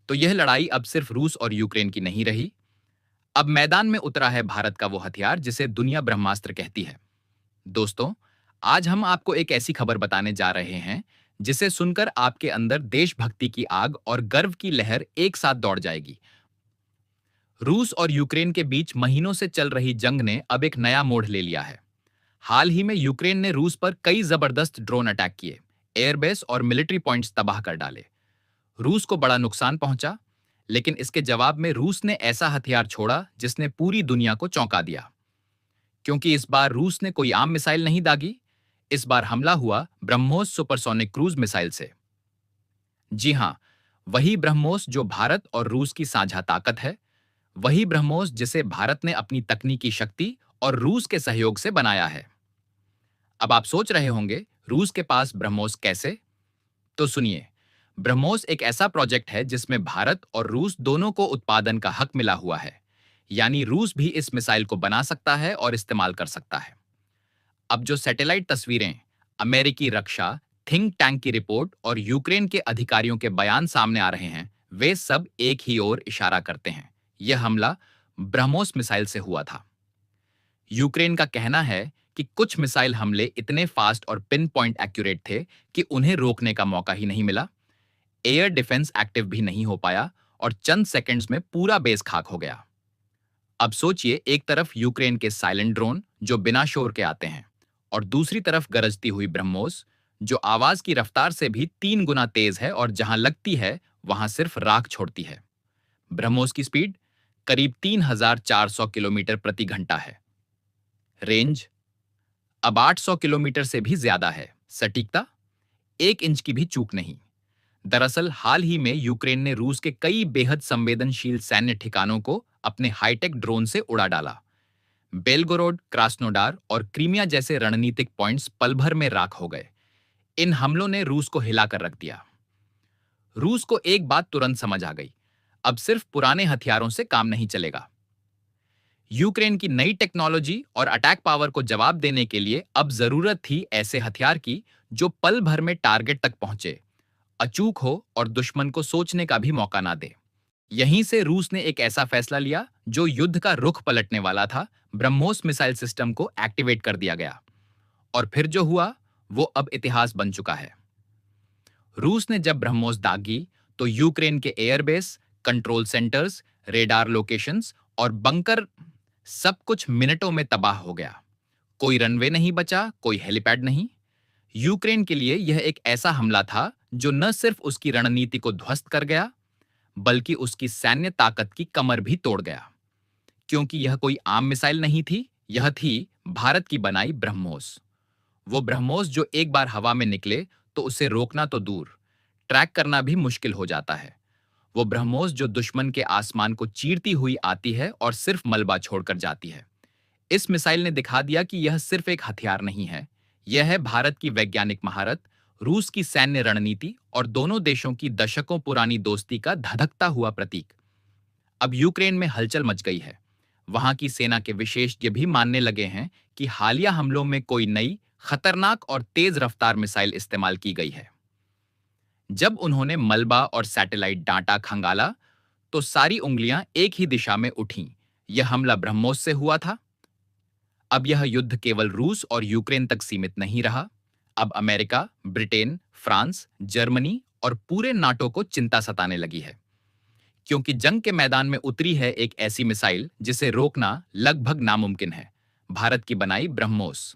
तो यह लड़ाई अब सिर्फ रूस और यूक्रेन की नहीं रही। अब मैदान में उतरा है भारत का वो हथियार जिसे दुनिया ब्रह्मास्त्र कहती है। दोस्तों, आज हम आपको एक ऐसी खबर बताने जा रहे हैं जिसे सुनकर आपके अंदर देशभक्ति की आग और गर्व की लहर एक साथ दौड़ जाएगी। रूस और यूक्रेन के बीच महीनों से चल रही जंग ने अब एक नया मोड़ ले लिया है। हाल ही में यूक्रेन ने रूस पर कई जबरदस्त ड्रोन अटैक किए, एयरबेस और मिलिट्री पॉइंट्स तबाह कर डाले। रूस को बड़ा नुकसान पहुंचा, लेकिन इसके जवाब में रूस ने ऐसा हथियार छोड़ा जिसने पूरी दुनिया को चौंका दिया। क्योंकि इस बार रूस ने कोई आम मिसाइल नहीं दागी, इस बार हमला हुआ ब्रह्मोस सुपरसोनिक क्रूज मिसाइल से। जी हां, वही ब्रह्मोस जो भारत और रूस की साझा ताकत है, वही ब्रह्मोस जिसे भारत ने अपनी तकनीकी शक्ति और रूस के सहयोग से बनाया है। अब आप सोच रहे होंगे, रूस के पास ब्रह्मोस कैसे? तो सुनिए, ब्रह्मोस एक ऐसा प्रोजेक्ट है जिसमें भारत और रूस दोनों को उत्पादन का हक मिला हुआ है। यानी रूस भी इस मिसाइल को बना सकता है और इस्तेमाल कर सकता है। अब जो सैटेलाइट तस्वीरें, अमेरिकी रक्षा थिंक टैंक की रिपोर्ट और यूक्रेन के अधिकारियों के बयान सामने आ रहे हैं, वे सब एक ही ओर इशारा करते हैं। यह हमला ब्रह्मोस मिसाइल से हुआ था। यूक्रेन का कहना है कि कुछ मिसाइल हमले इतने फास्ट और पिन पॉइंट एक्यूरेट थे कि उन्हें रोकने का मौका ही नहीं मिला। एयर डिफेंस एक्टिव भी नहीं हो पाया और चंद सेकंड्स में पूरा बेस खाक हो गया। अब सोचिए, एक तरफ यूक्रेन के साइलेंट ड्रोन जो बिना शोर के आते हैं, और दूसरी तरफ गरजती हुई ब्रह्मोस जो आवाज की रफ्तार से भी 3 गुना तेज है और जहां लगती है वहां सिर्फ राख छोड़ती है। ब्रह्मोस की स्पीड करीब 3,400 किलोमीटर प्रति घंटा है। रेंज अब 800 किलोमीटर से भी ज्यादा है। सटीकता 1 इंच की भी चूक नहीं। दरअसल हाल ही में यूक्रेन ने रूस के कई बेहद संवेदनशील सैन्य ठिकानों को अपने हाईटेक ड्रोन से उड़ा डाला। बेलगोरोड, क्रास्नोडार और क्रीमिया जैसे रणनीतिक पॉइंट्स पल भर में राख हो गए। इन हमलों ने रूस को हिलाकर रख दिया। रूस को एक बात तुरंत समझ आ गई, अब सिर्फ पुराने हथियारों से काम नहीं चलेगा। यूक्रेन की नई टेक्नोलॉजी और अटैक पावर को जवाब देने के लिए अब जरूरत थी ऐसे हथियार की जो पल भर में टारगेट तक पहुंचे, अचूक हो और दुश्मन को सोचने का भी मौका ना दे। यहीं से रूस ने एक ऐसा फैसला लिया जो युद्ध का रुख पलटने वाला था। ब्रह्मोस मिसाइल सिस्टम को एक्टिवेट कर दिया गया और फिर जो हुआ वो अब इतिहास बन चुका है। रूस ने जब ब्रह्मोस दागी तो यूक्रेन के airbase, control centres, radar locations और बंकर सब कुछ मिनटों में तबाह हो गया। कोई रनवे नहीं बचा, कोई हेलीपैड नहीं। यूक्रेन के लिए यह एक ऐसा हमला था जो न सिर्फ उसकी रणनीति को ध्वस्त कर गया, बल्कि उसकी सैन्य ताकत की कमर भी तोड़ गया। क्योंकि यह कोई आम मिसाइल नहीं थी, यह थी भारत की बनाई ब्रह्मोस। वो ब्रह्मोस जो एक बार हवा में निकले तो उसे रोकना तो दूर, ट्रैक करना भी मुश्किल हो जाता है। वो ब्रह्मोस जो दुश्मन के आसमान को चीरती हुई आती है और सिर्फ मलबा छोड़कर जाती है। इस मिसाइल ने दिखा दिया कि यह सिर्फ एक हथियार नहीं है, यह है भारत की वैज्ञानिक महारत, रूस की सैन्य रणनीति और दोनों देशों की दशकों पुरानी दोस्ती का धधकता हुआ प्रतीक। अब यूक्रेन में हलचल मच गई है। वहां की सेना के विशेषज्ञ भी मानने लगे हैं कि हालिया हमलों में कोई नई, खतरनाक और तेज रफ्तार मिसाइल इस्तेमाल की गई है। जब उन्होंने मलबा और सैटेलाइट डाटा खंगाला, तो सारी उंगलियां एक ही दिशा में उठीं। यह हमला ब्रह्मोस से हुआ था। अब यह युद्ध केवल रूस और यूक्रेन तक सीमित नहीं रहा। अब अमेरिका, ब्रिटेन, फ्रांस, जर्मनी और पूरे नाटो को चिंता सताने लगी है। क्योंकि जंग के मैदान में उतरी है एक ऐसी मिसाइल जिसे रोकना लगभग नामुमकिन है, भारत की बनाई ब्रह्मोस।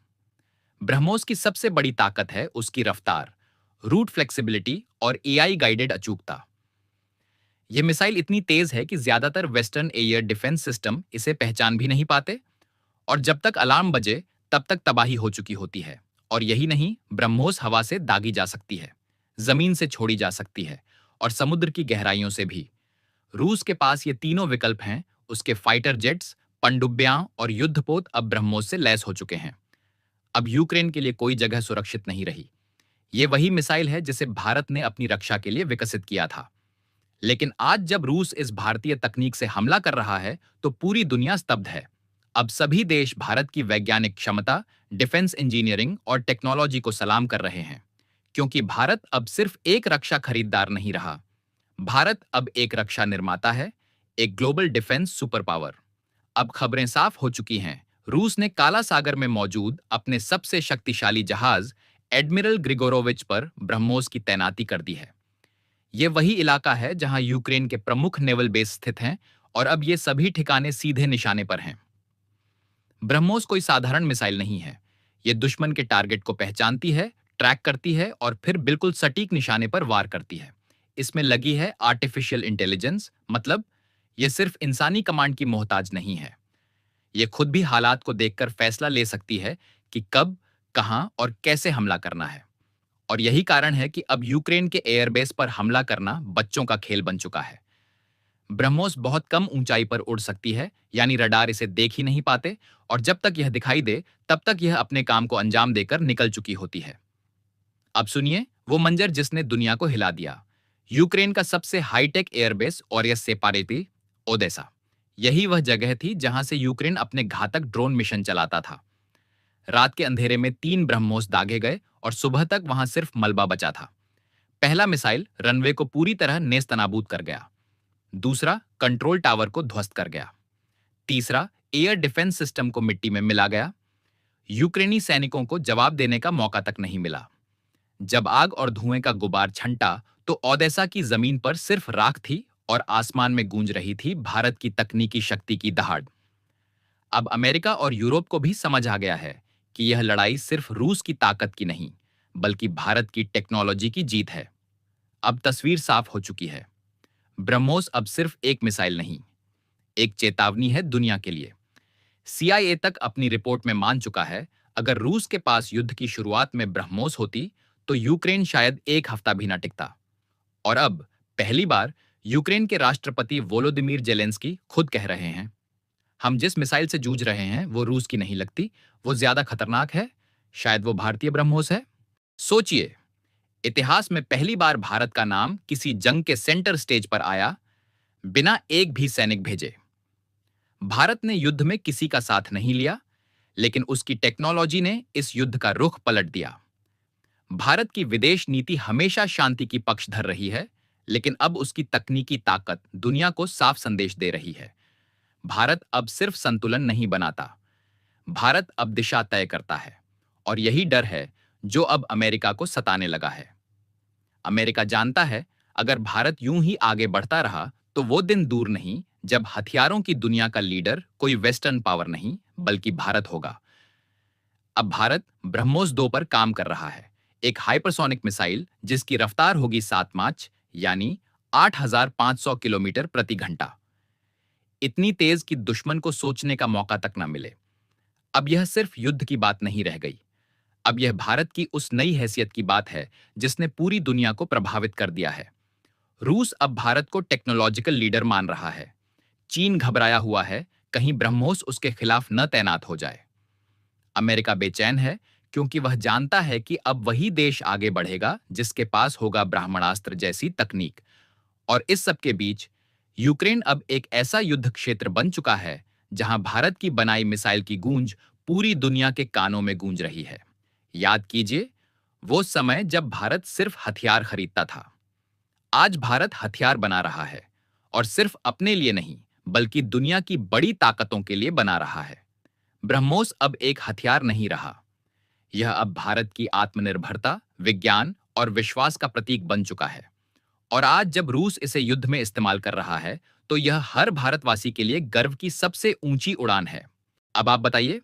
ब्रह्मोस की सबसे बड़ी ताकत है उसकी रफ्तार, रूट फ्लेक्सिबिलिटी और एआई गाइडेड अचूकता। यह मिसाइल इतनी तेज है कि ज्यादातर वेस्टर्न एयर डिफेंस सिस्टम इसे पहचान भी नहीं पाते, और जब तक अलार्म बजे तब तक तबाही हो चुकी होती है। और यही नहीं, ब्रह्मोस हवा से दागी जा सकती है, जमीन से छोड़ी जा सकती है और समुद्र की गहराइयों से भी। रूस के पास ये तीनों विकल्प हैं। उसके फाइटर जेट्स, पनडुब्बियां और युद्धपोत अब ब्रह्मोस से लैस हो चुके हैं। अब यूक्रेन के लिए कोई जगह सुरक्षित नहीं रही। ये वही मिसाइल है जिसे भारत ने अपनी रक्षा के लिए विकसित किया था। लेकिन आज जब रूस इस भारतीय तकनीक से हमला कर रहा है तो पूरी दुनिया स्तब्ध है। अब सभी देश भारत की वैज्ञानिक क्षमता, डिफेंस इंजीनियरिंग और टेक्नोलॉजी को सलाम कर रहे हैं। क्योंकि भारत अब सिर्फ एक रक्षा खरीदार नहीं रहा, भारत अब एक रक्षा निर्माता है, एक ग्लोबल डिफेंस सुपर पावर। अब खबरें साफ हो चुकी हैं। रूस ने काला सागर में मौजूद अपने सबसे शक्तिशाली जहाज एडमिरल ग्रिगोरोविच पर ब्रह्मोस की तैनाती कर दी है। ये वही इलाका है जहां यूक्रेन के प्रमुख नेवल बेस स्थित हैं और अब ये सभी ठिकाने सीधे निशाने पर हैं। ब्रह्मोस कोई साधारण मिसाइल नहीं है। ये दुश्मन के टारगेट को पहचानती है, ट्रैक करती है और फिर बिल्कुल सटीक निशाने पर वार करती है। इसमें लगी है आर्टिफिशियल इंटेलिजेंस, मतलब ये सिर्फ इंसानी कमांड की मोहताज नहीं है। ये खुद भी हालात को देखकर फैसला ले सकती है कि कब, कहां और कैसे हमला करना है। और यही कारण है कि अब यूक्रेन के एयरबेस पर हमला करना बच्चों का खेल बन चुका है। ब्रह्मोस बहुत कम ऊंचाई पर उड़ सकती है, यानी रडार इसे देख ही नहीं पाते, और जब तक यह दिखाई दे तब तक यह अपने काम को अंजाम देकर निकल चुकी होती है। अब सुनिए वो मंजर जिसने दुनिया को हिला दिया। यूक्रेन का सबसे हाईटेक एयरबेस ओरियस सेपारेटी, ओडेसा। यही वह जगह थी जहां से यूक्रेन अपने घातक ड्रोन मिशन चलाता था। रात के अंधेरे में 3 ब्रह्मोस दागे गए और सुबह तक वहां सिर्फ मलबा बचा था। पहला मिसाइल रनवे को पूरी तरह नेस्तनाबूद कर गया। दूसरा कंट्रोल टावर को ध्वस्त कर गया। तीसरा एयर डिफेंस सिस्टम को मिट्टी में मिला गया। यूक्रेनी सैनिकों को जवाब देने का मौका तक नहीं मिला। जब आग और धुएं का गुबार छंटा तो ओडेसा की जमीन पर सिर्फ राख थी और आसमान में गूंज रही थी भारत की तकनीकी शक्ति की दहाड़। अब अमेरिका और यूरोप को भी समझ आ गया है कि यह लड़ाई सिर्फ रूस की ताकत की नहीं, बल्कि भारत की टेक्नोलॉजी की जीत है। अब तस्वीर साफ हो चुकी है। ब्रह्मोस अब सिर्फ एक मिसाइल नहीं, एक चेतावनी है दुनिया के लिए। सीआईए तक अपनी रिपोर्ट में मान चुका है, अगर रूस के पास युद्ध की शुरुआत में ब्रह्मोस होती तो यूक्रेन शायद एक हफ्ता भी ना टिकता। और अब पहली बार यूक्रेन के राष्ट्रपति वोलोदिमीर जेलेंस्की खुद कह रहे हैं, हम जिस मिसाइल से जूझ रहे हैं वो रूस की नहीं लगती, वो ज्यादा खतरनाक है, शायद वो भारतीय ब्रह्मोस है। सोचिए, इतिहास में पहली बार भारत का नाम किसी जंग के सेंटर स्टेज पर आया, बिना एक भी सैनिक भेजे। भारत ने युद्ध में किसी का साथ नहीं लिया, लेकिन उसकी टेक्नोलॉजी ने इस युद्ध का रुख पलट दिया। भारत की विदेश नीति हमेशा शांति की पक्षधर रही है, लेकिन अब उसकी तकनीकी ताकत दुनिया को साफ संदेश दे रही है। भारत अब सिर्फ संतुलन नहीं बनाता, भारत अब दिशा तय करता है। और यही डर है जो अब अमेरिका को सताने लगा है। अमेरिका जानता है, अगर भारत यूं ही आगे बढ़ता रहा तो वो दिन दूर नहीं जब हथियारों की दुनिया का लीडर कोई वेस्टर्न पावर नहीं, बल्कि भारत होगा। अब भारत ब्रह्मोस 2 पर काम कर रहा है, एक हाइपरसोनिक मिसाइल जिसकी रफ्तार होगी 7 माच, यानी 8,500 किलोमीटर प्रति घंटा। इतनी तेज कि दुश्मन को सोचने का मौका तक न मिले। अब यह सिर्फ युद्ध की बात नहीं रह गई, अब यह भारत की उस नई हैसियत की बात है जिसने पूरी दुनिया को प्रभावित कर दिया है। रूस अब भारत को टेक्नोलॉजिकल लीडर मान रहा है। चीन घबराया हुआ है, कहीं ब्रह्मोस उसके खिलाफ न तैनात हो जाए। अमेरिका बेचैन है, क्योंकि वह जानता है कि अब वही देश आगे बढ़ेगा जिसके पास होगा ब्राह्मणास्त्र जैसी तकनीक। और इस सब के बीच यूक्रेन अब एक ऐसा युद्ध क्षेत्र बन चुका है जहां भारत की बनाई मिसाइल की गूंज पूरी दुनिया के कानों में गूंज रही है। याद कीजिए, वो समय जब भारत सिर्फ हथियार खरीदता था। आज भारत हथियार बना रहा है, और सिर्फ अपने लिए नहीं, बल्कि दुनिया की बड़ी ताकतों के लिए बना रहा है। ब्रह्मोस अब एक हथियार नहीं रहा, यह अब भारत की आत्मनिर्भरता, विज्ञान और विश्वास का प्रतीक बन चुका है। और आज जब रूस इसे युद्ध में इस्तेमाल कर रहा है, तो यह हर भारतवासी के लिए गर्व की सबसे ऊंची उड़ान है। अब आप बताइए,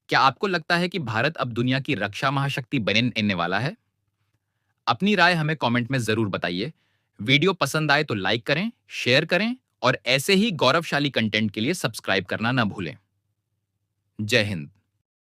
क्या आपको लगता है कि भारत अब दुनिया की रक्षा महाशक्ति बनने वाला है? अपनी राय हमें कमेंट में जरूर बताइए। वीडियो पसंद आए तो लाइक करें, शेयर करें और ऐसे ही गौरवशाली कंटेंट के लिए सब्सक्राइब करना न भूलें। जय हिंद।